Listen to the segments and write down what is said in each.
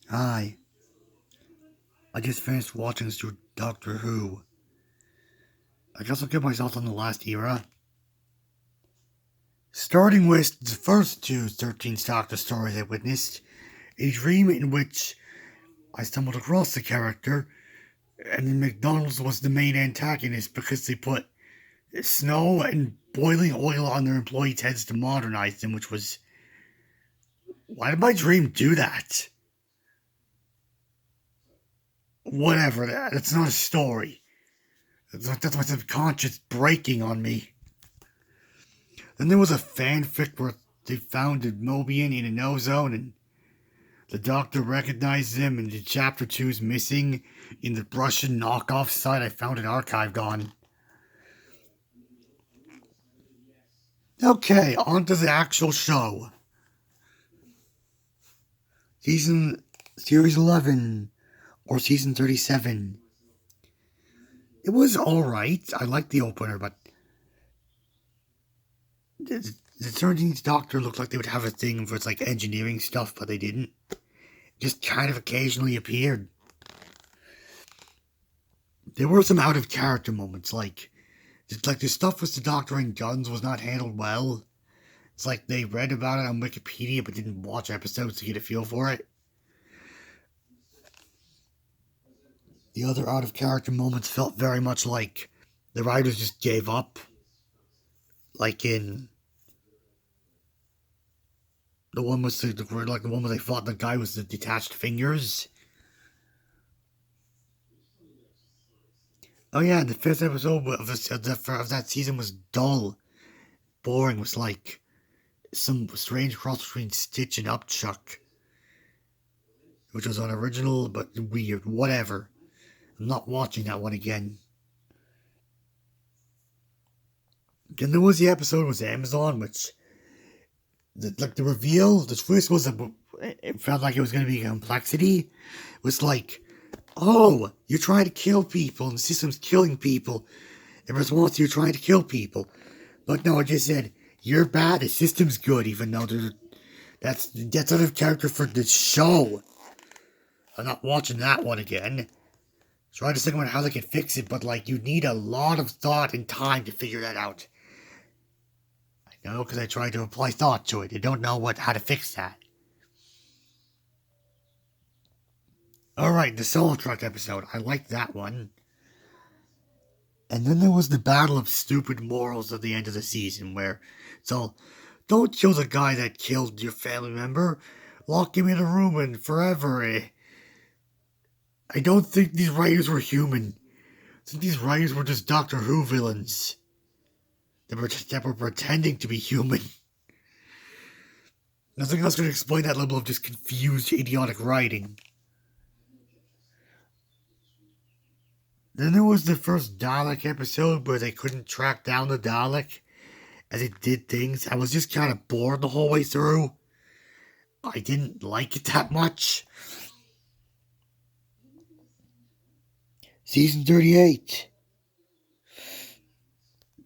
Hi, I just finished watching through Doctor Who. I guess I'll give myself on the last era. Starting with the first two 13th Doctor stories I witnessed, a dream in which I stumbled across the character, and then McDonald's was the main antagonist because they put snow and boiling oil on their employees' heads to modernize them, which was. Why did my dream do that? Whatever, that's not a story. That's my subconscious breaking on me. Then there was a fanfic where they found a Mobian in an ozone and the doctor recognized him and the chapter 2's missing in the Russian knockoff site I found it archived on. Okay, on to the actual show. Series 11, or Season 37. It was alright. I liked the opener, but the 13th Doctor looked like they would have a thing for its like engineering stuff, but they didn't. Just kind of occasionally appeared. There were some out of character moments, like the stuff with the Doctor and guns was not handled well. It's like they read about it on Wikipedia but didn't watch episodes to get a feel for it. The other out of character moments felt very much like the writers just gave up. Like in the one with the one where they fought the guy with the detached fingers. Oh yeah, the fifth episode of that season was dull, boring. It was like some strange cross between Stitch and Upchuck, which was unoriginal but weird. Whatever. I'm not watching that one again. Then there was the episode with Amazon, which the reveal, the twist was it felt like it was going to be complexity. It was like, oh, you're trying to kill people and the system's killing people in response to you trying to kill people. But no, I just said, you're bad, the system's good, even though that's out of character for the show. I'm not watching that one again. Try to think about how they can fix it, but like you need a lot of thought and time to figure that out. I know because I tried to apply thought to it. I don't know how to fix that. Alright, the Solo Truck episode. I liked that one. And then there was the battle of stupid morals at the end of the season where it's all, don't kill the guy that killed your family member. Lock him in a room and forever. I don't think these writers were human. I think these writers were just Doctor Who villains that were pretending to be human. Nothing else can explain that level of just confused, idiotic writing. Then there was the first Dalek episode where they couldn't track down the Dalek as it did things. I was just kind of bored the whole way through. I didn't like it that much. Season 38.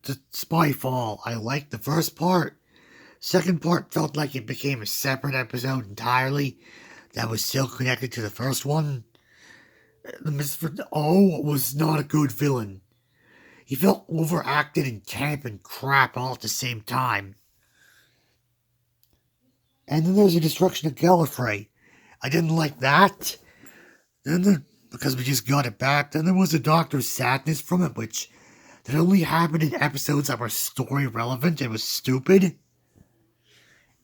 The Spyfall. I liked the first part. Second part felt like it became a separate episode entirely that was still connected to the first one. The Mr. O was not a good villain. He felt overacted and camp and crap all at the same time. And then there's the destruction of Gallifrey. I didn't like that. Because we just got it back. Then there was the Doctor's sadness from it, which that only happened in episodes that were story relevant and was stupid.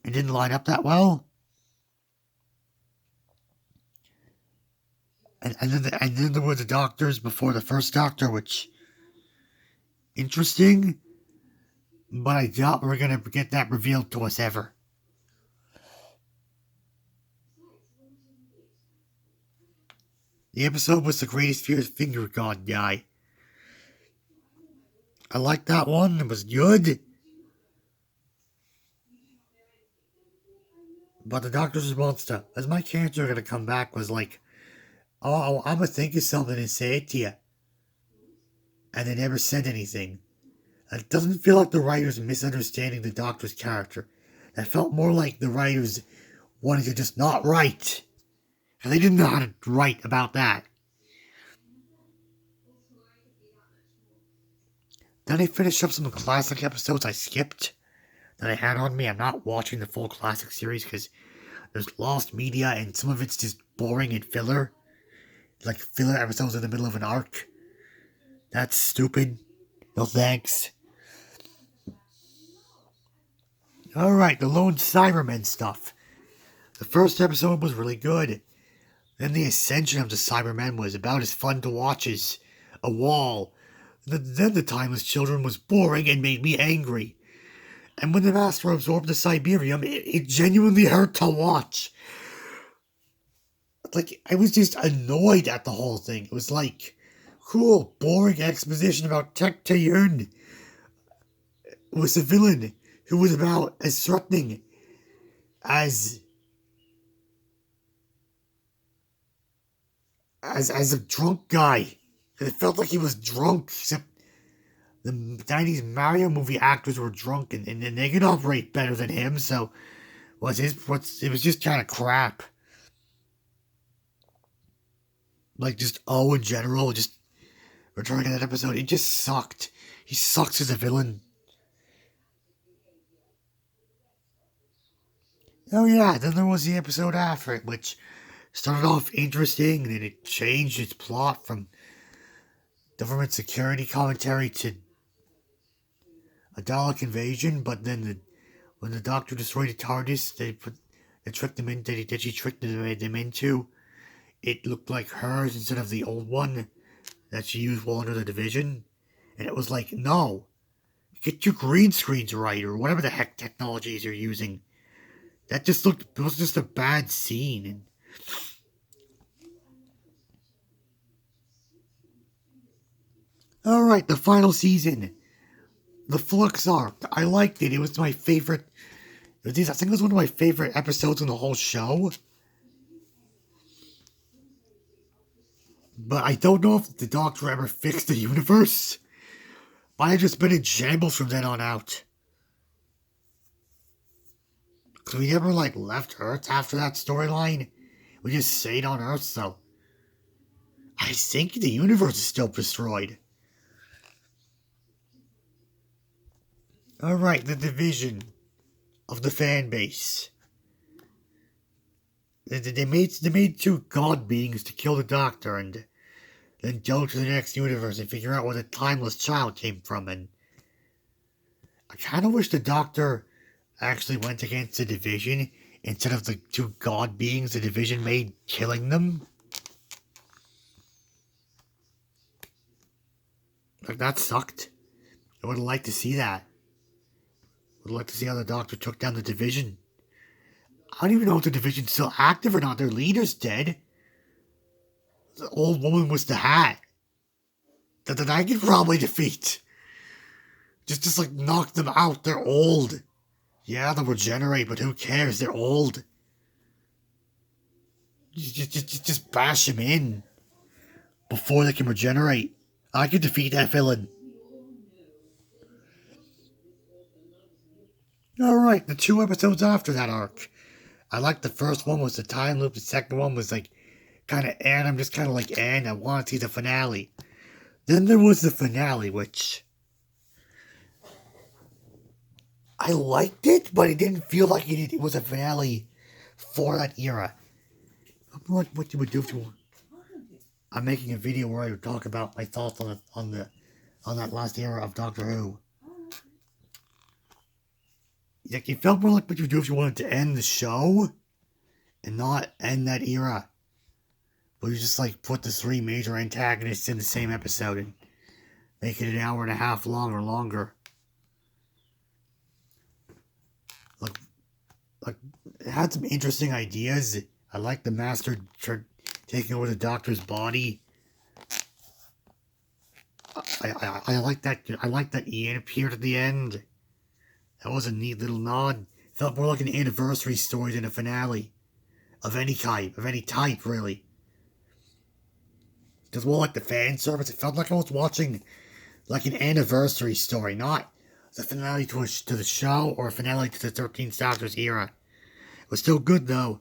And didn't line up that well. And then there were the Doctors before the first Doctor, which interesting, but I doubt we're gonna get that revealed to us ever. The episode was the Greatest Fear's Finger God guy. I liked that one. It was good. But the Doctor's response to, is my cancer gonna come back, was like, oh, I'm gonna think of something and say it to you. And they never said anything. It doesn't feel like the writers misunderstanding the Doctor's character. That felt more like the writers wanting to just not write. And they didn't know how to write about that. Then I finished up some classic episodes I skipped that I had on me. I'm not watching the full classic series because there's lost media and some of it's just boring and filler. Like filler episodes in the middle of an arc. That's stupid. No thanks. Alright, the Lone Cybermen stuff. The first episode was really good. Then the ascension of the Cybermen was about as fun to watch as a wall. Then the Timeless Children was boring and made me angry. And when the Master absorbed the Cyberium, it genuinely hurt to watch. Like, I was just annoyed at the whole thing. It was like, cool, boring exposition about Tech Tayun was a villain who was about as threatening as a drunk guy. And it felt like he was drunk, except the 90s Mario movie actors were drunk and they could operate better than him, so it was just kind of crap. Like, just in general, just returning to that episode, it just sucked. He sucks as a villain. Oh yeah, then there was the episode after it, which started off interesting, and then it changed its plot from government security commentary to a Dalek invasion, but then when the Doctor destroyed the TARDIS, they tricked them in, that she tricked them into, it looked like hers instead of the old one that she used while under the division. And it was like, no, get your green screens right, or whatever the heck technologies you're using. It was just a bad scene. Alright, the final season. The Flux arc. I liked it. It was my favorite. I think it was one of my favorite episodes in the whole show. But I don't know if the Doctor ever fixed the universe. Might have just been in shambles from then on out. Because we never, left Earth after that storyline. We just stayed on Earth, so I think the universe is still destroyed. Alright, the division of the fan base. They made two god beings to kill the Doctor and then go to the next universe and figure out where the timeless child came from. And I kind of wish the Doctor actually went against the division instead of the two god beings the division made killing them. Like, that sucked. I would have liked to see that. Would like to see how the Doctor took down the division. I don't even know if the division's still active or not. Their leader's dead. The old woman was the Hat. That I could probably defeat. Just knock them out. They're old. Yeah, they'll regenerate, but who cares? They're old. Just bash them in before they can regenerate. I could defeat that villain. Alright, the two episodes after that arc. I liked the first one was the time loop. The second one was kind of I'm just kind of I want to see the finale. Then there was the finale, which I liked it, but it didn't feel like it was a finale for that era. What you would do if you... I'm making a video where I would talk about my thoughts on that last era of Doctor Who. Like, it felt more like what you would do if you wanted to end the show and not end that era. But you just put the three major antagonists in the same episode and make it an hour and a half long or longer. It had some interesting ideas. I like the Master taking over the Doctor's body. I like that. I like that Ian appeared at the end. That was a neat little nod. It felt more like an anniversary story than a finale of any type, really. Just more like the fan service. It felt like I was watching an anniversary story, not the finale to the show or a finale to the 13th Doctor's era. It was still good, though.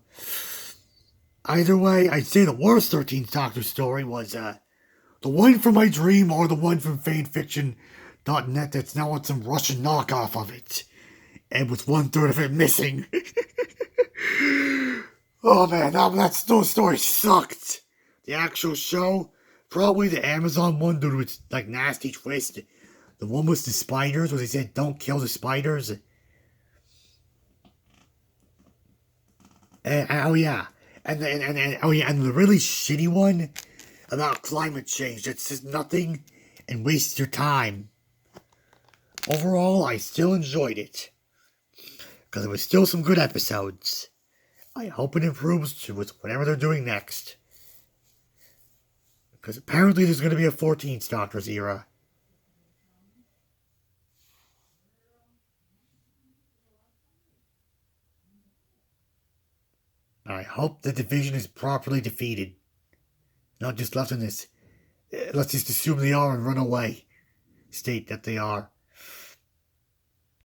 Either way, I'd say the worst 13th Doctor story was the one from my dream or the one from fanfiction.net that's now on some Russian knockoff of it. And with 1/3 of it missing. Oh man, those stories sucked. The actual show, probably the Amazon one due to its like nasty twist. The one with the spiders, where they said don't kill the spiders. Oh yeah, and the really shitty one about climate change that says nothing and wastes your time. Overall, I still enjoyed it because there was still some good episodes. I hope it improves with whatever they're doing next. Because apparently there's going to be a 14th Doctor's era. I hope the division is properly defeated. Not just left in this, let's just assume they are and run away state that they are.